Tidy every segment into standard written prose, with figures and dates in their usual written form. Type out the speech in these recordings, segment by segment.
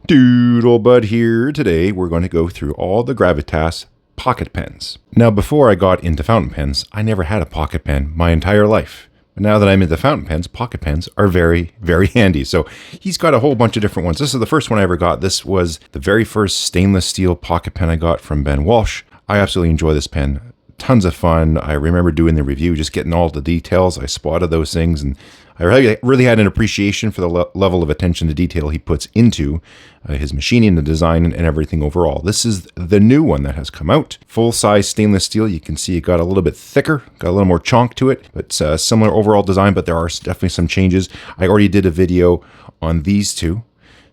Doodlebud here. Today we're going to go through all the Gravitas pocket pens. Now, before I got into fountain pens, I never had a pocket pen my entire life. But now that I'm into fountain pens, pocket pens are very, very handy. So he's got a whole bunch of different ones. This is the first one I ever got. This was the very first stainless steel pocket pen I got from Ben Walsh. I absolutely enjoy this pen. Tons of fun. I remember doing the review, just getting all the details. I spotted those things, and I really had an appreciation for the level of attention to detail he puts into his machining, the design, and everything overall. This is the new one that has come out. Full-size stainless steel. You can see it got a little bit thicker, got a little more chonk to it, but similar overall design, but there are definitely some changes. I already did a video on these two.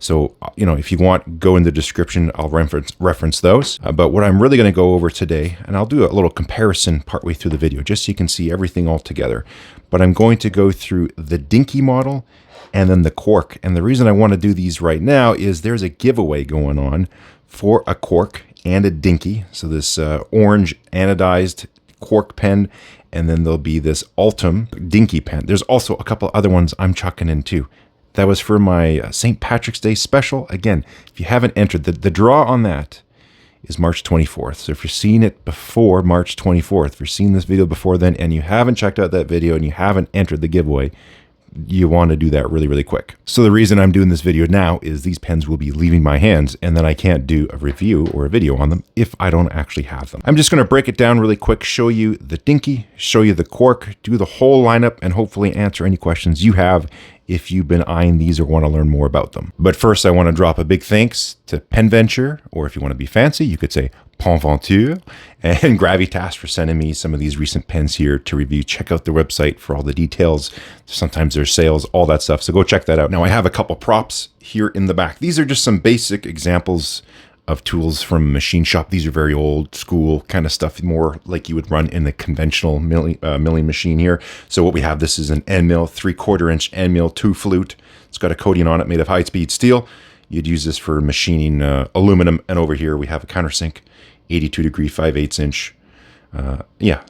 So, if you want, go in the description, I'll reference those. But what I'm really going to go over today, and I'll do a little comparison partway through the video, just so you can see everything all together. But I'm going to go through the Dinkey model and then the Quark. And the reason I want to do these right now is there's a giveaway going on for a Quark and a Dinkey. So this orange anodized Quark pen, and then there'll be this Ultim Dinkey pen. There's also a couple other ones I'm chucking in too. That was for my St. Patrick's Day special. Again, if you haven't entered, the draw on that is March 24th. So if you're seeing it before March 24th, if you're seeing this video before then and you haven't checked out that video and you haven't entered the giveaway, you want to do that really, really quick. So the reason I'm doing this video now is these pens will be leaving my hands, and then I can't do a review or a video on them if I don't actually have them. I'm just going to break it down really quick, show you the Dinkey, show you the Quark, do the whole lineup, and hopefully answer any questions you have if you've been eyeing these or want to learn more about them. But first, I want to drop a big thanks to Pen Venture, or if you want to be fancy, you could say Pen Venture, and Gravitas for sending me some of these recent pens here to review. Check out their website for all the details. Sometimes there's sales, all that stuff. So go check that out. Now, I have a couple props here in the back. These are just some basic examples of tools from a machine shop. These are very old school kind of stuff, more like you would run in the conventional milling machine here. So what we have, this is an end mill, 3/4 inch end mill, 2 flute. It's got a coating on it made of high-speed steel. You'd use this for machining aluminum. And over here we have a countersink, 82 degree, 5/8 inch.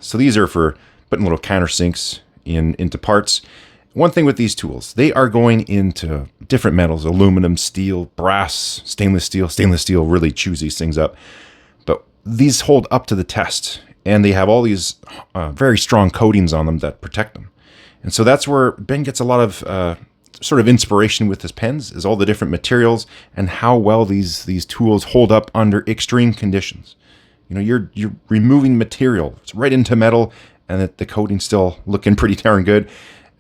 So these are for putting little countersinks into parts. One thing with these tools, they are going into different metals, aluminum, steel, brass, stainless steel. Stainless steel really chews these things up. But these hold up to the test, and they have all these very strong coatings on them that protect them. And so that's where Ben gets a lot of sort of inspiration with his pens, is all the different materials and how well these tools hold up under extreme conditions. You're removing material, it's right into metal, and the coating's still looking pretty darn good.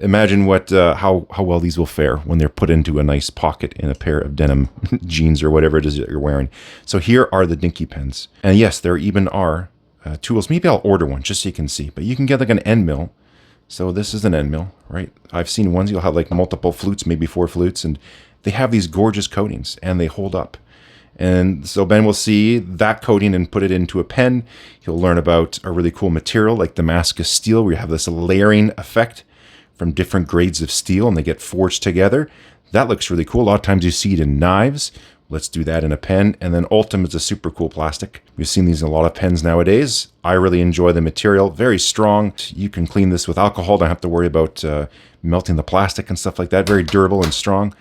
Imagine how well these will fare when they're put into a nice pocket in a pair of denim jeans or whatever it is that you're wearing. So here are the Dinkey pens. And yes, there even are tools. Maybe I'll order one just so you can see. But you can get like an end mill. So this is an end mill, right? I've seen ones, you'll have like multiple flutes, maybe 4 flutes. And they have these gorgeous coatings and they hold up. And so Ben will see that coating and put it into a pen. He'll learn about a really cool material like Damascus steel, where you have this layering effect from different grades of steel and they get forged together. That looks really cool. A lot of times you see it in knives. Let's do that in a pen. And then Ultim is a super cool plastic. We've seen these in a lot of pens nowadays. I really enjoy the material. Very strong. You can clean this with alcohol. Don't have to worry about melting the plastic and stuff like that. Very durable and strong.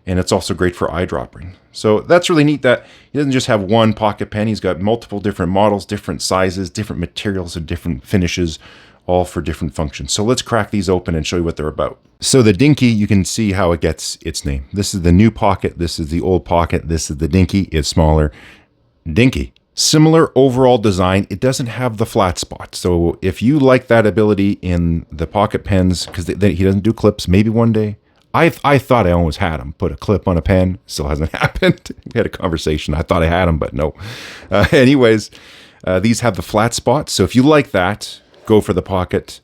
And it's also great for eyedropping. So that's really neat that he doesn't just have one pocket pen. He's got multiple different models, different sizes, different materials, and different finishes, all for different functions. So let's crack these open and show you what they're about. So the Dinkey, you can see how it gets its name. This is the new pocket. This is the old pocket. This is the Dinkey. It's smaller. Dinkey. Similar overall design. It doesn't have the flat spot. So if you like that ability in the pocket pens, because he doesn't do clips, maybe one day. I thought I always had them. Put a clip on a pen. Still hasn't happened. We had a conversation. I thought I had them, but no. Anyways, these have the flat spot. So if you like that, go for the pocket.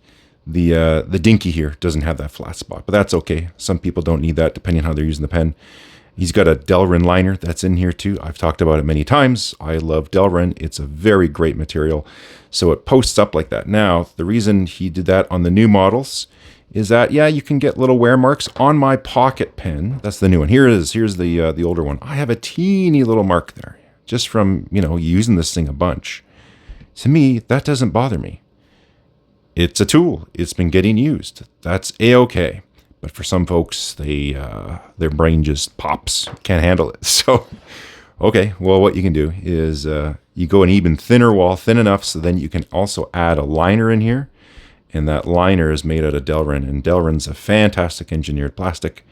The Dinkey here doesn't have that flat spot, but that's okay. Some people don't need that depending on how they're using the pen. He's got a Delrin liner that's in here too. I've talked about it many times. I love Delrin. It's a very great material. So it posts up like that. Now, the reason he did that on the new models is that, yeah, you can get little wear marks on my pocket pen. That's the new one. Here's the older one. I have a teeny little mark there just from, using this thing a bunch. To me, that doesn't bother me. It's a tool. It's been getting used. That's A-okay. But for some folks, their brain just pops, can't handle it. So, okay, well, what you can do is you go an even thinner wall, thin enough so then you can also add a liner in here. And that liner is made out of Delrin, and Delrin's a fantastic engineered plastic.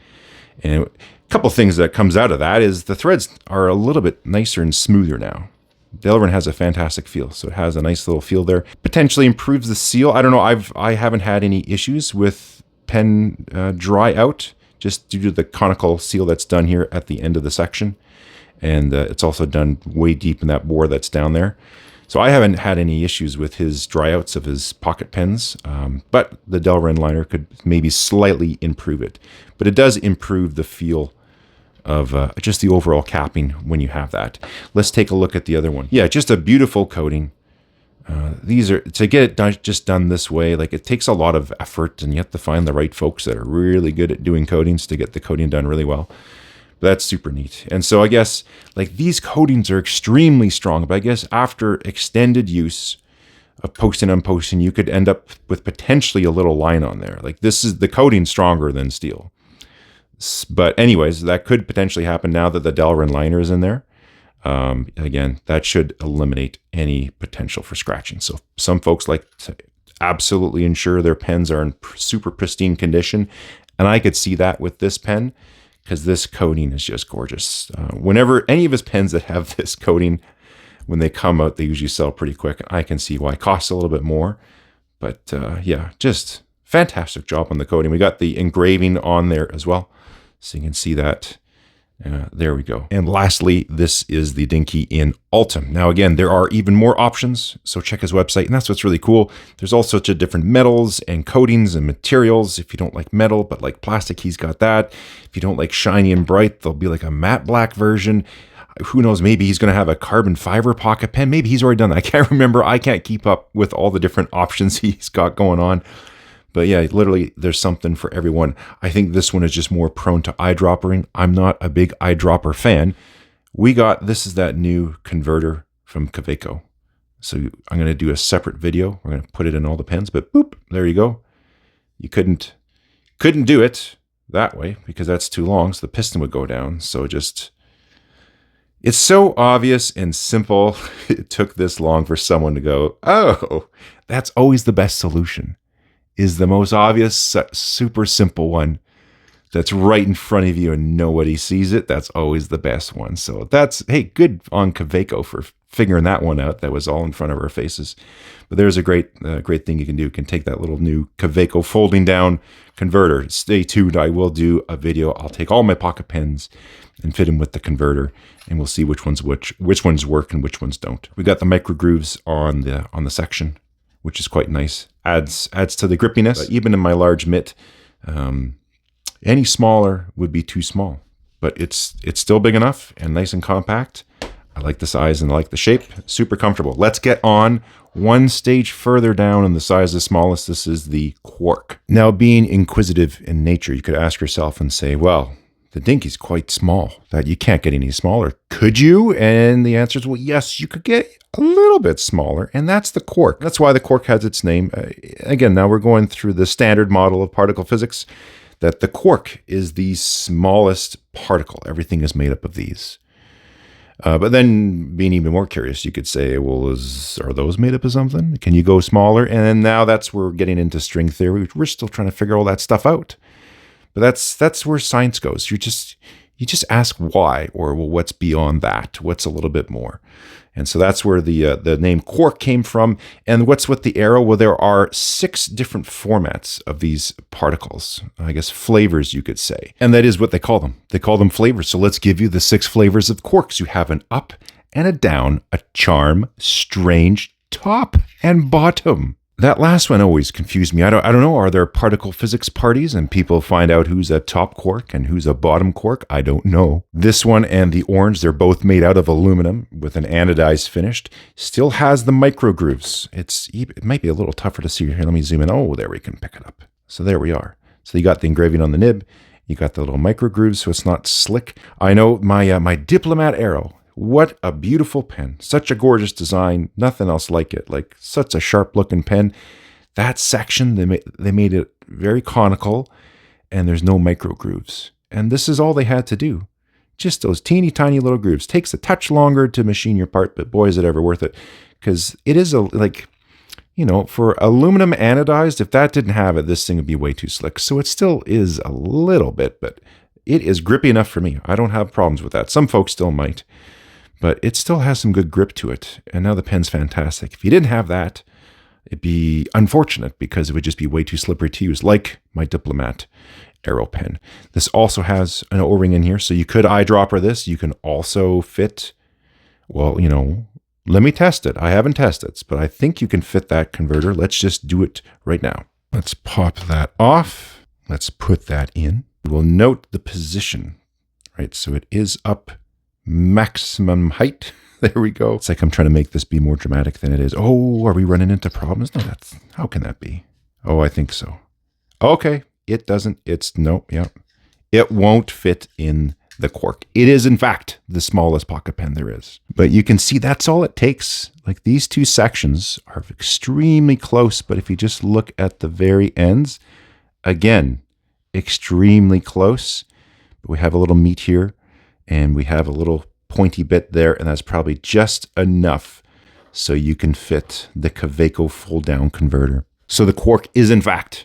And a couple things that comes out of that is the threads are a little bit nicer and smoother now. Delrin has a fantastic feel, so it has a nice little feel there. Potentially improves the seal. I don't know, I haven't had any issues with pen dry out, just due to the conical seal that's done here at the end of the section. And it's also done way deep in that bore that's down there. So I haven't had any issues with his dry outs of his pocket pens, but the Delrin liner could maybe slightly improve it. But it does improve the feel of just the overall capping when you have that. Let's take a look at the other one. Yeah, just a beautiful coating. These are, to get it done, just done this way, like it takes a lot of effort, and you have to find the right folks that are really good at doing coatings to get the coating done really well. But that's super neat. And so I guess like these coatings are extremely strong, but I guess after extended use of post and unposting, you could end up with potentially a little line on there. Like this is the coating stronger than steel. But anyways, that could potentially happen now that the Delrin liner is in there. Again, that should eliminate any potential for scratching. So some folks like to absolutely ensure their pens are in super pristine condition. And I could see that with this pen, because this coating is just gorgeous. Whenever any of his pens that have this coating, when they come out, they usually sell pretty quick. I can see why it costs a little bit more. But yeah, just fantastic job on the coating. We got the engraving on there as well, so you can see that. There we go. And lastly, this is the Dinkey in Ultim. Now again, there are even more options, so check his website, and that's what's really cool. There's all sorts of different metals and coatings and materials. If you don't like metal but like plastic, he's got that. If you don't like shiny and bright, there'll be like a matte black version. Who knows, maybe he's going to have a carbon fiber pocket pen. Maybe he's already done that. I can't remember. I can't keep up with all the different options he's got going on. But yeah, literally, there's something for everyone. I think this one is just more prone to eyedroppering. I'm not a big eyedropper fan. This is that new converter from Kaweco. So I'm going to do a separate video. We're going to put it in all the pens, but boop, there you go. You couldn't do it that way because that's too long, so the piston would go down. So it's so obvious and simple. It took this long for someone to go, oh, that's always the best solution. Is the most obvious, super simple one that's right in front of you and nobody sees it. That's always the best one. So that's, hey, good on Kaweco for figuring that one out. That was all in front of our faces. But there's a great thing you can do. You can take that little new Kaweco folding down converter. Stay tuned. I will do a video. I'll take all my pocket pens and fit them with the converter, and we'll see which ones work and which ones don't. We got the micro grooves on the section, which is quite nice. Adds to the grippiness. Even in my large mitt, any smaller would be too small, but it's still big enough and nice and compact. I like the size and I like the shape. Super comfortable. Let's get on one stage further down in the size the smallest. This is the Quark. Now, being inquisitive in nature, you could ask yourself and say, well, the Dinkey's quite small, that you can't get any smaller. Could you? And the answer is, well, yes, you could get a little bit smaller, and that's the Quark. That's why the Quark has its name. Again, now we're going through the standard model of particle physics, that the Quark is the smallest particle. Everything is made up of these. But then, being even more curious, you could say, well, are those made up of something? Can you go smaller? And then now that's where we're getting into string theory. We're still trying to figure all that stuff out. But that's where science goes. You just ask why, or well, what's beyond that? What's a little bit more? And so that's where the name Quark came from. And what's with the arrow? Well, there are 6 different formats of these particles. I guess flavors, you could say. And that is what they call them. They call them flavors. So let's give you the 6 flavors of quarks. You have an up and a down, a charm, strange, top, and bottom. That last one always confused me. I don't know. Are there particle physics parties and people find out who's a top quark and who's a bottom quark? I don't know. This one and the orange, they're both made out of aluminum with an anodized finish. Still has the micro grooves. It might be a little tougher to see here. Let me zoom in. Oh, there we can pick it up. So there we are. So you got the engraving on the nib. You got the little micro grooves, so it's not slick. I know my Diplomat arrow. What a beautiful pen. Such a gorgeous design. Nothing else like it. Like such a sharp looking pen. That section, they made it very conical. and there's no micro grooves. And this is all they had to do. Just those teeny tiny little grooves. Takes a touch longer to machine your part, but boy, is it ever worth it. Because it is for aluminum anodized, if that didn't have it, this thing would be way too slick. So it still is a little bit, but it is grippy enough for me. I don't have problems with that. Some folks still might, but it still has some good grip to it. And now the pen's fantastic. If you didn't have that, it'd be unfortunate because it would just be way too slippery to use, like my Diplomat Aero pen. This also has an O-ring in here, so you could eyedropper this. You can also fit, well, let me test it. I haven't tested it, but I think you can fit that converter. Let's just do it right now. Let's pop that off. Let's put that in. We'll note the position, right? So it is up maximum height. There we go. It's like I'm trying to make this be more dramatic than it is. Oh, are we running into problems? No, how can that be? Oh, I think so. Okay, it doesn't. It won't fit in the Quark. It is, in fact, the smallest pocket pen there is. But you can see that's all it takes. Like these two sections are extremely close, but if you just look at the very ends, again, extremely close. But we have a little meat here, and we have a little pointy bit there, and that's probably just enough so you can fit the Kaweco fold-down converter. So the Quark is, in fact,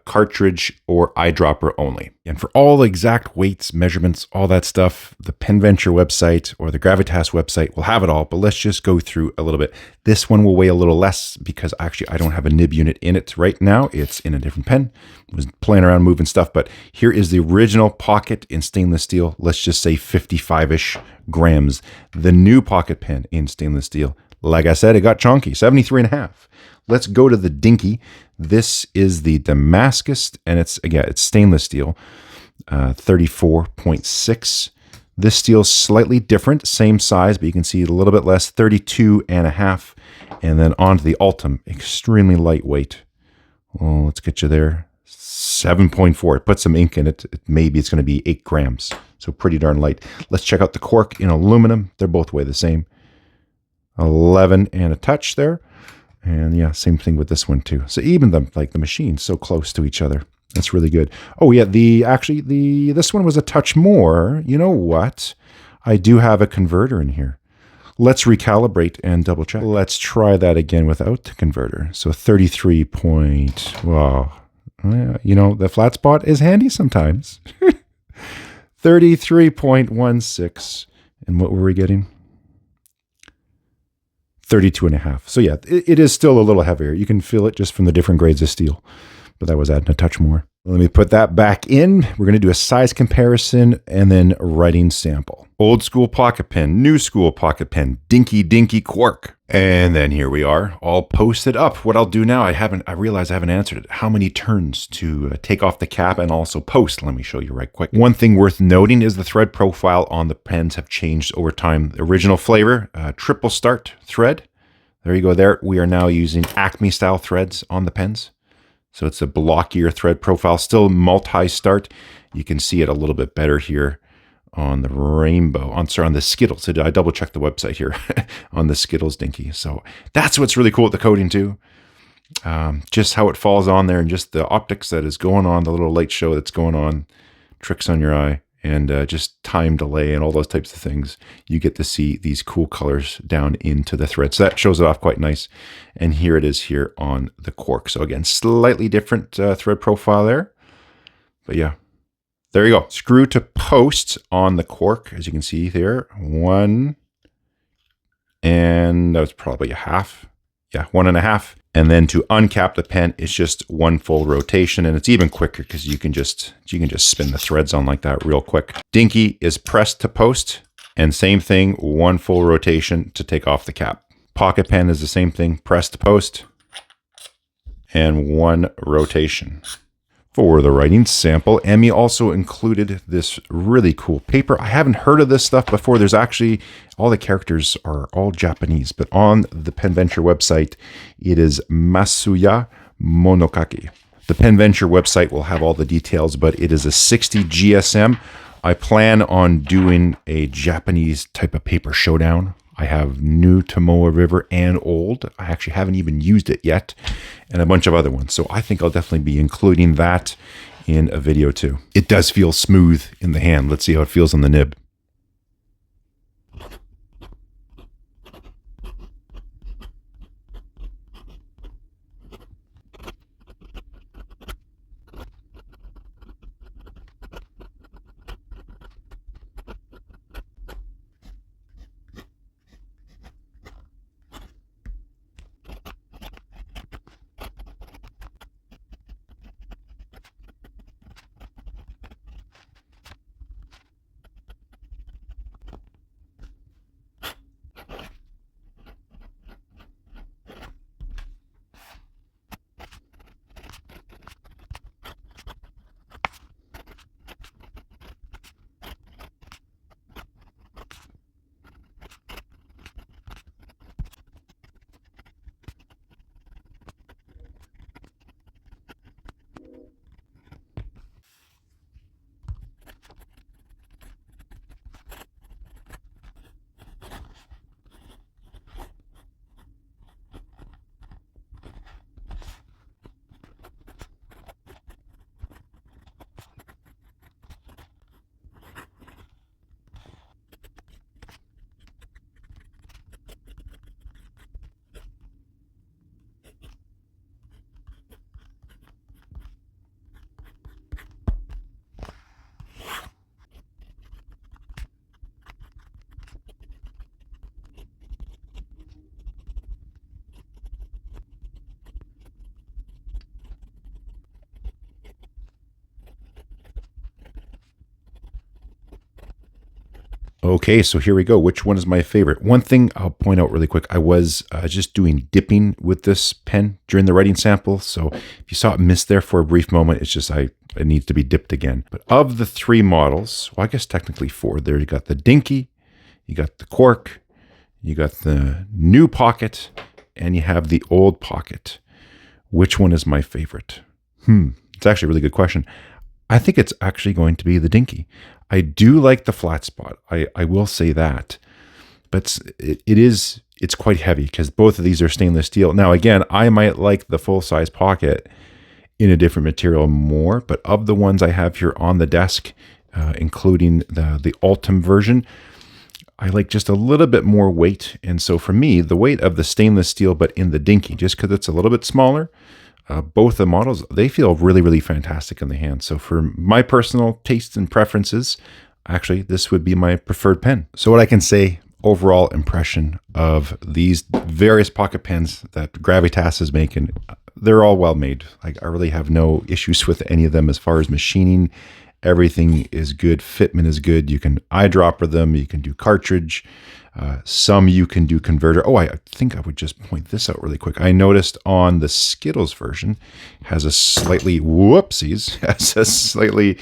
cartridge or eyedropper only. And for all the exact weights, measurements, all that stuff, the Pen Venture website or the Gravitas website will have it all, but let's just go through a little bit. This one will weigh a little less because actually I don't have a nib unit in it right now. It's in a different pen. I was playing around moving stuff, but here is the original pocket in stainless steel. Let's just say 55-ish grams. The new pocket pen in stainless steel, like I said, it got chunky, 73.5. Let's go to the Dinkey. This is the Damascus, and it's stainless steel, 34.6. This steel's slightly different, same size, but you can see a little bit less, 32.5. And then onto the Ultim, extremely lightweight. Well, let's get you there. 7.4. Put some ink in it. Maybe it's going to be 8 grams. So pretty darn light. Let's check out the Quark in aluminum. They're both weigh the same. 11 and a touch there. And yeah, same thing with this one too. So even the machines so close to each other. That's really good. Oh yeah, this one was a touch more. You know what? I do have a converter in here. Let's recalibrate and double check. Let's try that again without the converter. So 33 point, wow. The flat spot is handy sometimes. 33.16. And what were we getting? 32.5. So yeah, it is still a little heavier. You can feel it just from the different grades of steel, but that was adding a touch more. Let me put that back in. We're going to do a size comparison and then writing sample. Old school pocket pen, new school pocket pen, Dinkey Quark. And then here we are, all posted up. What I'll do now, I realize I haven't answered it. How many turns to take off the cap and also post? Let me show you right quick. One thing worth noting is the thread profile on the pens have changed over time. The original flavor, triple start thread. There you go there. We are now using Acme style threads on the pens. So it's a blockier thread profile, still multi-start. You can see it a little bit better here on the Rainbow, on the Skittles. So I double checked the website here on the Skittles Dinkey. So that's what's really cool with the coating too. Just how it falls on there and just the optics that is going on, the little light show that's going on, tricks on your eye, and just time delay and all those types of things. You get to see these cool colors down into the thread. So that shows it off quite nice. And here it is here on the Quark. So again, slightly different thread profile there. But yeah, there you go. Screw to post on the Quark, as you can see there. 1, and that was probably a half. Yeah, 1.5. And then to uncap the pen, it's just 1 full rotation, and it's even quicker because you can just spin the threads on like that real quick. Dinkey is pressed to post, and same thing, 1 full rotation to take off the cap. Pocket pen is the same thing, press to post, and 1 rotation. For the writing sample, Emmy also included this really cool paper. I haven't heard of this stuff before. There's actually, all the characters are all Japanese, but on the Pen Venture website, it is Masuya Monokake. The Pen Venture website will have all the details, but it is a 60 GSM. I plan on doing a Japanese type of paper showdown. I have new Tomoe River and old. I actually haven't even used it yet, and a bunch of other ones. So I think I'll definitely be including that in a video too. It does feel smooth in the hand. Let's see how it feels on the nib. Okay, so here we go. Which one is my favorite? One thing I'll point out really quick, I was just doing dipping with this pen during the writing sample. So if you saw it miss there for a brief moment, it's just it needs to be dipped again. But of the 3 models, well, I guess technically 4, there you got the Dinkey, you got the Quark, you got the new Pocket, and you have the old Pocket. Which one is my favorite? It's actually a really good question. I think it's actually going to be the Dinkey. I do like the flat spot. I will say that, but it's quite heavy because both of these are stainless steel. Now, again, I might like the full size Pocket in a different material more, but of the ones I have here on the desk, including the Ultim version, I like just a little bit more weight. And so for me, the weight of the stainless steel, but in the Dinkey, just because it's a little bit smaller, both the models, they feel really, really fantastic in the hand. So for my personal tastes and preferences, actually, this would be my preferred pen. So what I can say, overall impression of these various pocket pens that Gravitas is making, they're all well made. Like, I really have no issues with any of them as far as machining. Everything is good. Fitment is good. You can eyedropper them. You can do cartridge. Some you can do converter. Oh, I think I would just point this out really quick. I noticed on the Skittles version has a slightly, has a slightly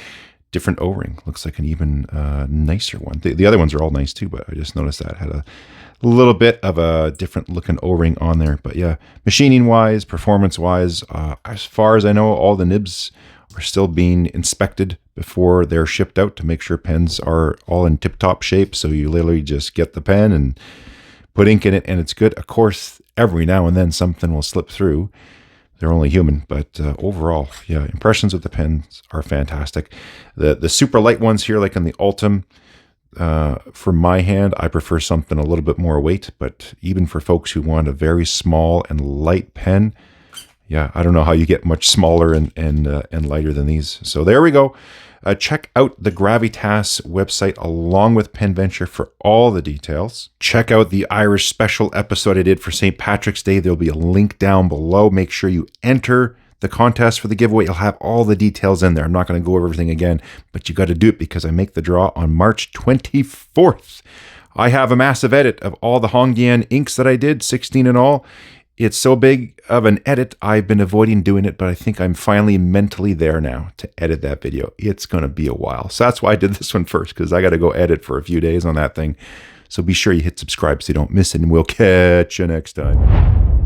different O-ring. Looks like an even nicer one. The other ones are all nice too, but I just noticed that had a little bit of a different looking O-ring on there. But yeah, machining wise, performance wise, as far as I know, all the nibs are still being inspected before they're shipped out to make sure pens are all in tip-top shape. So you literally just get the pen and put ink in it and it's good. Of course, every now and then something will slip through. They're only human, but overall, yeah, impressions with the pens are fantastic. The super light ones here, like in the Ultim, for my hand, I prefer something a little bit more weight, but even for folks who want a very small and light pen, yeah, I don't know how you get much smaller and lighter than these. So there we go. Check out the Gravitas website along with Pen Venture for all the details. Check out the Irish special episode I did for St. Patrick's Day. There'll be a link down below. Make sure you enter the contest for the giveaway. You'll have all the details in there. I'm not going to go over everything again, but you got to do it because I make the draw on March 24th. I have a massive edit of all the Hongyan inks that I did, 16 in all. It's so big of an edit, I've been avoiding doing it, but I think I'm finally mentally there now to edit that video. It's going to be a while. So that's why I did this one first, because I got to go edit for a few days on that thing. So be sure you hit subscribe so you don't miss it, and we'll catch you next time.